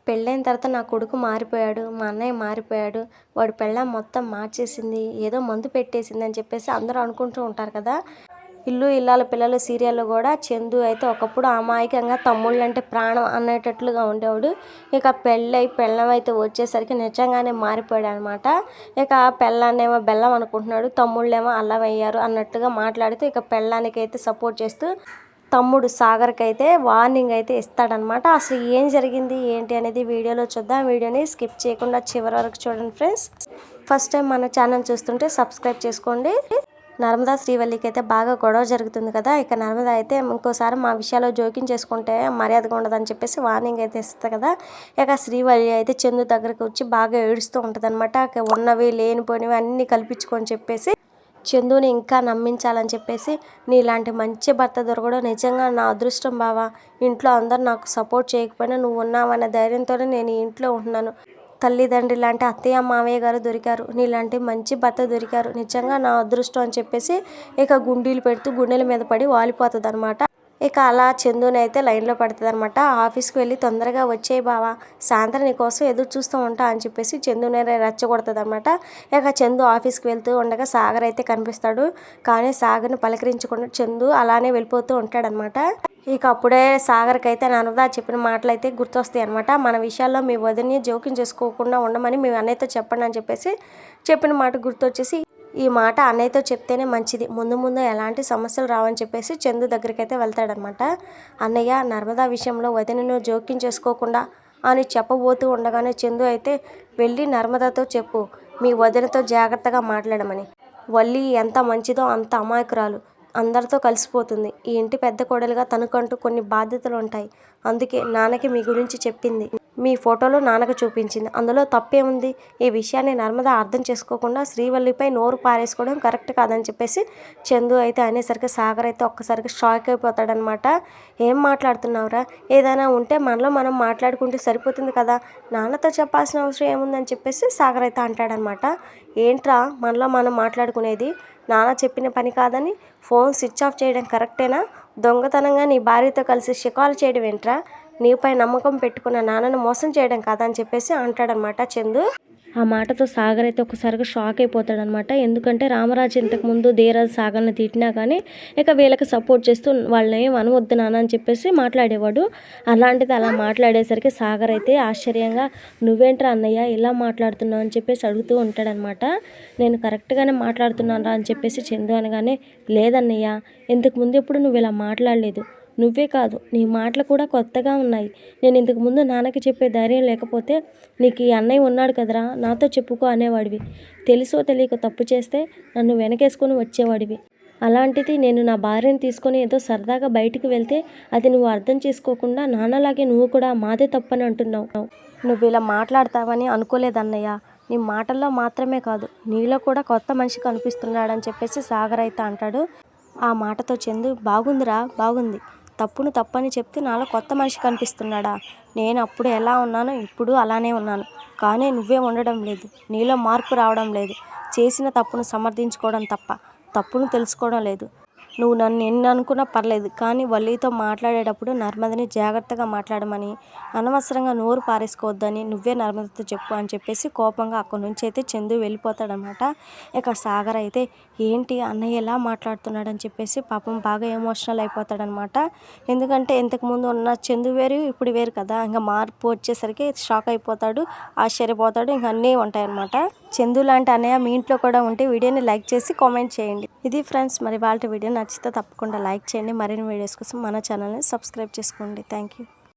పెళ్ళైన తర్వాత నా కొడుకు మారిపోయాడు, మా అన్నయ్య మారిపోయాడు, వాడి పెళ్ళాం మొత్తం మార్చేసింది, ఏదో మందు పెట్టేసింది అని చెప్పేసి అందరూ అనుకుంటూ ఉంటారు కదా. ఇల్లు ఇల్లాల పిల్లలు సీరియల్లో కూడా చందు అయితే ఒకప్పుడు అమాయకంగా తమ్ముళ్ళంటే ప్రాణం అనేటట్లుగా ఉండేవాడు. ఇక పెళ్ళం అయితే వచ్చేసరికి నిజంగానే మారిపోయాడు అనమాట. ఇక పెళ్ళాన్నేమో బెల్లం అనుకుంటున్నాడు, తమ్ముళ్ళేమో అల్లం అయ్యారు అన్నట్టుగా మాట్లాడుతూ ఇక పెళ్ళానికైతే సపోర్ట్ చేస్తూ తమ్ముడు సాగర్కి అయితే వార్నింగ్ అయితే ఇస్తాడనమాట. అసలు ఏం జరిగింది ఏంటి అనేది వీడియోలో చూద్దాం. వీడియోని స్కిప్ చేయకుండా చివరి వరకు చూడండి ఫ్రెండ్స్. ఫస్ట్ టైం మన ఛానల్ చూస్తుంటే సబ్స్క్రైబ్ చేసుకోండి. నర్మదా శ్రీవల్లికి అయితే బాగా గొడవ జరుగుతుంది కదా. ఇక నర్మదా అయితే ఇంకోసారి మా విషయాల్లో జోక్యం చేసుకుంటే మర్యాదగా ఉండదని చెప్పేసి వార్నింగ్ అయితే ఇస్తుంది కదా. ఇక శ్రీవల్లి అయితే చందు దగ్గరకు వచ్చి బాగా ఏడుస్తూ ఉంటుంది అనమాట. ఉన్నవి లేనిపోయినవి అన్నీ కల్పించుకొని చెప్పేసి చందుని ఇంకా నమ్మించాలని చెప్పేసి నీలాంటి మంచి భర్త దొరకడం నిజంగా నా అదృష్టం బావా. ఇంట్లో అందరు నాకు సపోర్ట్ చేయకపోయినా నువ్వు ఉన్నావన్న ధైర్యంతోనే నేను ఈ ఇంట్లో ఉంటున్నాను. తల్లిదండ్రి లాంటి అత్తయ్య మావయ్య గారు దొరికారు, నీలాంటి మంచి భర్త దొరికారు, నిజంగా నా అదృష్టం అని చెప్పేసి ఇక గుండీలు పెడుతూ గుండెల మీద పడి వాలిపోతుంది అనమాట. ఇక అలా చందుని అయితే లైన్లో పడుతుంది అనమాట. ఆఫీస్కి వెళ్ళి తొందరగా వచ్చేయి బావా, సాయంత్రం నీకోసం ఎదురు చూస్తూ ఉంటా అని చెప్పేసి చందుని రెచ్చగొడుతుంది అనమాట. ఇక చందు ఆఫీస్కి వెళ్తూ ఉండగా సాగర్ అయితే కనిపిస్తాడు. కానీ సాగర్ని పలకరించకుండా చందు అలానే వెళ్ళిపోతూ ఉంటాడనమాట. ఇక అప్పుడే సాగర్కి అయితే నర్మదా చెప్పిన మాటలు అయితే గుర్తొస్తాయి అనమాట. మన విషయాల్లో మీ వదిని జోక్యం చేసుకోకుండా ఉండమని మీ అన్నయ్యతో చెప్పండి అని చెప్పేసి చెప్పిన మాట గుర్తొచ్చేసి ఈ మాట అన్నయ్యతో చెప్తేనే మంచిది, ముందు ముందు ఎలాంటి సమస్యలు రావని చెప్పేసి చందు దగ్గరికి అయితే వెళ్తాడనమాట. అన్నయ్య నర్మదా విషయంలో వదినను జోక్యం చేసుకోకుండా అని చెప్పబోతూ ఉండగానే చందు అయితే వెళ్ళి నర్మదాతో చెప్పు, మీ వదినతో జాగ్రత్తగా మాట్లాడమని. వల్లి ఎంత మంచిదో అంత అమాయకురాలు, అందరితో కలిసిపోతుంది. ఈ ఇంటి పెద్ద కోడలుగా తనకంటూ కొన్ని బాధ్యతలు ఉంటాయి. అందుకే నాన్నకి మీ గురించి చెప్పింది, మీ ఫోటోలు నాన్నకు చూపించింది. అందులో తప్పేముంది? ఈ విషయాన్ని నర్మద అర్థం చేసుకోకుండా శ్రీవల్లిపై నోరు పారేసుకోవడం కరెక్ట్ కాదని చెప్పేసి చందు అయితే అనేసరికి సాగర్ అయితే ఒక్కసారిగా షాక్ అయిపోతాడనమాట. ఏం మాట్లాడుతున్నావురా, ఏదైనా ఉంటే మనలో మనం మాట్లాడుకుంటే సరిపోతుంది కదా, నాన్నతో చెప్పాల్సిన అవసరం ఏముందని చెప్పేసి సాగర్ అయితే అంటాడనమాట. ఏంట్రా మనలో మనం మాట్లాడుకునేది, నాన్న చెప్పిన పని కాదని ఫోన్ స్విచ్ ఆఫ్ చేయడం కరెక్టేనా? దొంగతనంగా నీ భార్యతో కలిసి షికారు చేయడం ఏంట్రా? నీపై నమ్మకం పెట్టుకున్న నాన్నను మోసం చేయడం కాదని చెప్పేసి అంటాడనమాట చందు. ఆ మాటతో సాగర్ అయితే ఒకసారిగా షాక్ అయిపోతాడనమాట. ఎందుకంటే రామరాజు ఇంతకుముందు ధీరజ్ సాగర్ని తిట్టినా కానీ ఇక వీళ్ళకి సపోర్ట్ చేస్తూ వాళ్ళని అనవద్దు నాన్న అని చెప్పేసి మాట్లాడేవాడు. అలాంటిది అలా మాట్లాడేసరికి సాగర్ అయితే ఆశ్చర్యంగా నువ్వేంట్రా అన్నయ్య ఇలా మాట్లాడుతున్నావు అని చెప్పేసి అడుగుతూ ఉంటాడనమాట. నేను కరెక్ట్గానే మాట్లాడుతున్నాను రా అని చెప్పేసి చందు అనగానే లేదన్నయ్య, ఇంతకుముందు ఎప్పుడు నువ్వు ఇలా మాట్లాడలేదు, నువ్వే కాదు నీ మాటలు కూడా కొత్తగా ఉన్నాయి. నేను ఇంతకుముందు నాన్నకి చెప్పే ధైర్యం లేకపోతే నీకు ఈ అన్నయ్య ఉన్నాడు కదరా, నాతో చెప్పుకో అనేవాడివి. తెలుసో తెలియక తప్పు చేస్తే నన్ను వెనకేసుకొని వచ్చేవాడివి. అలాంటిది నేను నా భార్యను తీసుకొని ఏదో సరదాగా బయటికి వెళ్తే అది నువ్వు అర్థం చేసుకోకుండా నాన్నలాగే నువ్వు కూడా మాదే తప్పని అంటున్నావు. నువ్వు ఇలా మాట్లాడతావని అనుకోలేదన్నయ్య. నీ మాటల్లో మాత్రమే కాదు నీలో కూడా కొత్త మనిషి కనిపిస్తున్నాడని చెప్పేసి సాగర్ అయితే అంటాడు. ఆ మాటతో చందు బాగుందిరా బాగుంది, తప్పును తప్పని చెప్తే నాలో కొత్త మనిషి కనిపిస్తున్నాడా? నేను అప్పుడు ఎలా ఉన్నానో ఇప్పుడు అలానే ఉన్నాను, కానీ నువ్వే ఉండడం లేదు, నీలో మార్పు రావడం లేదు. చేసిన తప్పును సమర్థించుకోవడం తప్ప తప్పును తెలుసుకోవడం లేదు. నువ్వు నన్ను ఎన్ని అనుకున్నా పర్లేదు, కానీ వల్లితో మాట్లాడేటప్పుడు నర్మదని జాగ్రత్తగా మాట్లాడమని, అనవసరంగా నోరు పారేసుకోవద్దని నువ్వే నర్మదతో చెప్పు అని చెప్పేసి కోపంగా అక్కడి నుంచి అయితే చందు వెళ్ళిపోతాడనమాట. ఇక సాగర్ అయితే ఏంటి అన్నయ్య ఎలా మాట్లాడుతున్నాడని చెప్పేసి పాపం బాగా ఎమోషనల్ అయిపోతాడనమాట. ఎందుకంటే ఇంతకుముందు ఉన్న చందు వేరు ఇప్పుడు వేరు కదా. ఇంకా మార్పు వచ్చేసరికి షాక్ అయిపోతాడు, ఆశ్చర్యపోతాడు, ఇంకా అన్నీ ఉంటాయన్నమాట. చందు లాంటి అన్నయ్య మీ ఇంట్లో కూడా ఉంటే వీడియోని లైక్ చేసి కామెంట్ చేయండి. ఇది ఫ్రెండ్స్ మరి వాళ్ళ వీడియో నచ్చితే తప్పకుండా లైక్ చేయండి. మరిన్ని వీడియోస్ కోసం మన ఛానల్ని సబ్స్క్రైబ్ చేసుకోండి. Thank you.